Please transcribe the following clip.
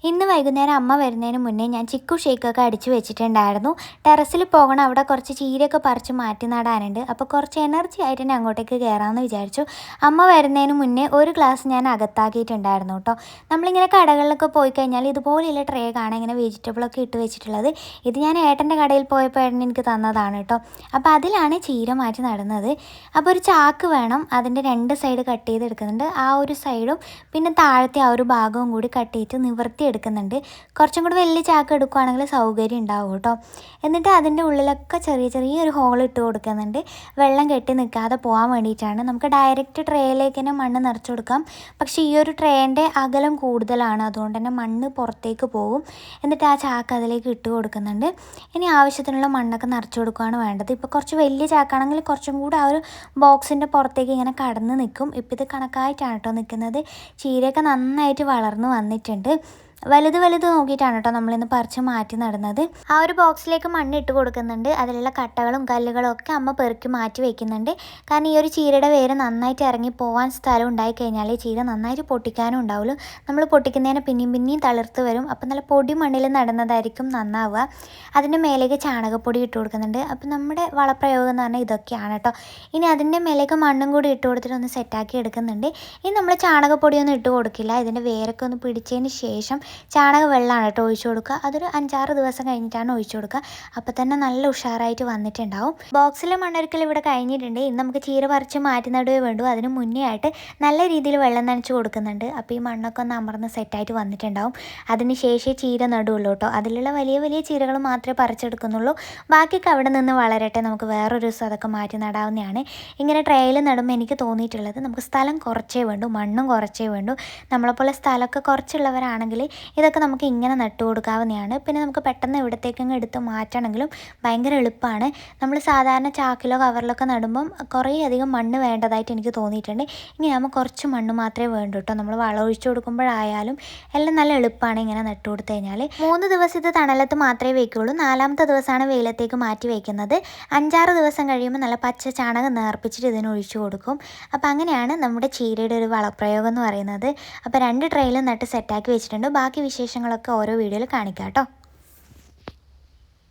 ഇന്ന് വൈകുന്നേരം അമ്മ വരുന്നതിന് മുന്നേ ഞാൻ ചിക്കു ഷേക്കൊക്കെ അടിച്ചു വെച്ചിട്ടുണ്ടായിരുന്നു. ടെറസിൽ പോകണം, അവിടെ കുറച്ച് ചീരയൊക്കെ പറിച്ച് മാറ്റി നടാനുണ്ട്. അപ്പോൾ കുറച്ച് എനർജി ആയിട്ട് തന്നെ അങ്ങോട്ടേക്ക് കയറാമെന്ന് വിചാരിച്ചു. അമ്മ വരുന്നതിന് മുന്നേ ഒരു ഗ്ലാസ് ഞാൻ അകത്താക്കിയിട്ടുണ്ടായിരുന്നു കേട്ടോ. നമ്മളിങ്ങനെ കടകളിലൊക്കെ പോയി കഴിഞ്ഞാൽ ഇതുപോലെയുള്ള ട്രേ കാണാൻ ഇങ്ങനെ വെജിറ്റബിളൊക്കെ ഇട്ട് വെച്ചിട്ടുള്ളത്. ഇത് ഞാൻ ഏട്ടൻ്റെ കടയിൽ പോയപ്പോൾ ഏട്ടൻ എനിക്ക് തന്നതാണ് കേട്ടോ. അപ്പോൾ അതിലാണ് ചീര മാറ്റി നടുന്നത്. അപ്പോൾ ഒരു ചാക്ക് വേണം, അതിൻ്റെ രണ്ട് സൈഡ് കട്ട് ചെയ്തെടുക്കുന്നുണ്ട്. ആ ഒരു സൈഡും പിന്നെ താഴത്തെ ആ ഒരു ഭാഗവും കൂടി കട്ട് ചെയ്തിട്ട് നിവർത്തി എടുക്കുന്നുണ്ട്. കുറച്ചും കൂടി വലിയ ചാക്ക് എടുക്കുകയാണെങ്കിൽ സൗകര്യം ഉണ്ടാവും കേട്ടോ. എന്നിട്ട് അതിൻ്റെ ഉള്ളിലൊക്കെ ചെറിയൊരു ഹോൾ ഇട്ട് കൊടുക്കുന്നുണ്ട്. വെള്ളം കെട്ടി നിൽക്കാതെ പോകാൻ വേണ്ടിയിട്ടാണ്. നമുക്ക് ഡയറക്റ്റ് ട്രേയിലേക്ക് തന്നെ മണ്ണ് നിറച്ച് കൊടുക്കാം. പക്ഷേ ഈ ഒരു ട്രേൻ്റെ അകലം കൂടുതലാണ്, അതുകൊണ്ട് തന്നെ മണ്ണ് പുറത്തേക്ക് പോകും. എന്നിട്ട് ആ ചാക്ക് അതിലേക്ക് ഇട്ട് കൊടുക്കുന്നുണ്ട്. ഇനി ആവശ്യത്തിനുള്ള മണ്ണൊക്കെ നിറച്ച് കൊടുക്കുകയാണ് വേണ്ടത്. ഇപ്പോൾ കുറച്ച് വലിയ ചാക്കാണെങ്കിൽ കുറച്ചും കൂടി ആ ഒരു ബോക്സിൻ്റെ പുറത്തേക്ക് ഇങ്ങനെ കടന്ന് നിൽക്കും. ഇപ്പോൾ ഇത് കണക്കായിട്ടാണ് കേട്ടോ നിൽക്കുന്നത്. ചീരയൊക്കെ നന്നായിട്ട് വളർന്ന് വന്നിട്ടുണ്ട്. വലുത് നോക്കിയിട്ടാണ് കേട്ടോ നമ്മളിന്ന് പറിച്ച് മാറ്റി നടുന്നത്. ആ ഒരു ബോക്സിലേക്ക് മണ്ണ് ഇട്ട് കൊടുക്കുന്നുണ്ട്. അതിലുള്ള കട്ടകളും കല്ലുകളും ഒക്കെ അമ്മ പെറുക്കി മാറ്റി വയ്ക്കുന്നുണ്ട്. കാരണം ഈ ഒരു ചീരയുടെ വേര് നന്നായിട്ട് ഇറങ്ങി പോകാൻ സ്ഥലം ഉണ്ടായിക്കഴിഞ്ഞാൽ ചീര നന്നായിട്ട് പൊട്ടിക്കാനും ഉണ്ടാവുള്ളൂ. നമ്മൾ പൊട്ടിക്കുന്നതിന് പിന്നെയും തളിർത്ത് വരും. അപ്പം നല്ല പൊടി മണ്ണിൽ നടുന്നതായിരിക്കും നന്നാവുക. അതിൻ്റെ മേലേക്ക് ചാണകപ്പൊടി ഇട്ട് കൊടുക്കുന്നുണ്ട്. അപ്പം നമ്മുടെ വളപ്രയോഗം എന്ന് പറഞ്ഞാൽ ഇതൊക്കെയാണ് കേട്ടോ. ഇനി അതിൻ്റെ മേലേക്ക് മണ്ണും കൂടി ഇട്ട് കൊടുത്തിട്ട് ഒന്ന് സെറ്റാക്കി എടുക്കുന്നുണ്ട്. ഇനി നമ്മൾ ചാണകപ്പൊടിയൊന്നും ഇട്ട് കൊടുക്കില്ല. ഇതിൻ്റെ വേരൊക്കെ ഒന്ന് പിടിച്ചതിന് ശേഷം ചാണക വെള്ളമാണ് കേട്ടോ ഒഴിച്ചു കൊടുക്കുക. അതൊരു 5-6 ദിവസം കഴിഞ്ഞിട്ടാണ് ഒഴിച്ചു കൊടുക്കുക. അപ്പോൾ തന്നെ നല്ല ഉഷാറായിട്ട് വന്നിട്ടുണ്ടാവും. ബോക്സിലെ മണ്ണൊരിക്കൽ ഇവിടെ കഴിഞ്ഞിട്ടുണ്ട്. ഇന്ന് നമുക്ക് ചീര പറിച്ച് മാറ്റി നടുവേ വേണ്ടു. അതിന് മുന്നേ ആയിട്ട് നല്ല രീതിയിൽ വെള്ളം നനച്ച് കൊടുക്കുന്നുണ്ട്. അപ്പോൾ ഈ മണ്ണൊക്കെ ഒന്ന് അമർന്ന് സെറ്റായിട്ട് വന്നിട്ടുണ്ടാവും. അതിന് ശേഷം ചീര നടുള്ളൂ കേട്ടോ. അതിലുള്ള വലിയ ചീരകൾ മാത്രമേ പറിച്ചെടുക്കുന്നുള്ളൂ. ബാക്കിയൊക്കെ അവിടെ നിന്ന് വളരട്ടെ, നമുക്ക് വേറൊരു ദിവസം അതൊക്കെ മാറ്റി നടാവുന്നതാണ്. ഇങ്ങനെ ട്രേയിൽ നടുമ്പോൾ എനിക്ക് തോന്നിയിട്ടുള്ളത് നമുക്ക് സ്ഥലം കുറച്ചേ വേണ്ടൂ, മണ്ണും കുറച്ചേ വേണ്ടൂ. നമ്മളെപ്പോലെ സ്ഥലമൊക്കെ കുറച്ചുള്ളവരാണെങ്കിൽ ഇതൊക്കെ നമുക്ക് ഇങ്ങനെ നട്ടു കൊടുക്കാവുന്നതാണ്. പിന്നെ നമുക്ക് പെട്ടെന്ന് എവിടത്തേക്കെങ്കിലും എടുത്ത് മാറ്റണമെങ്കിലും ഭയങ്കര എളുപ്പമാണ്. നമ്മൾ സാധാരണ ചാക്കിലോ കവറിലൊക്കെ നടുമ്പം കുറേ അധികം മണ്ണ് വേണ്ടതായിട്ട് എനിക്ക് തോന്നിയിട്ടുണ്ട്. ഇങ്ങനെ ആകുമ്പോൾ കുറച്ച് മണ്ണ് മാത്രമേ വേണ്ടൂ കേട്ടോ. നമ്മൾ വളം ഒഴിച്ചു കൊടുക്കുമ്പോഴായാലും എല്ലാം നല്ല എളുപ്പമാണ് ഇങ്ങനെ നട്ടു കൊടുത്തു കഴിഞ്ഞാൽ. 3 ദിവസം ഇത് തണലത്ത് മാത്രമേ വയ്ക്കുകയുള്ളൂ. 4ാമത്തെ ദിവസമാണ് വെയിലത്തേക്ക് മാറ്റി വയ്ക്കുന്നത്. 5-6 ദിവസം കഴിയുമ്പോൾ നല്ല പച്ച ചാണകം നേർപ്പിച്ചിട്ട് ഇതിന് ഒഴിച്ചു കൊടുക്കും. അപ്പോൾ അങ്ങനെയാണ് നമ്മുടെ ചീരയുടെ ഒരു വളപ്രയോഗം എന്ന് പറയുന്നത്. അപ്പോൾ 2 ട്രേയിലും നട്ട് സെറ്റാക്കി വെച്ചിട്ടുണ്ട്. ബാക്കി വിശേഷങ്ങളൊക്കെ ഓരോ വീഡിയോയിൽ കാണിക്കാം കേട്ടോ.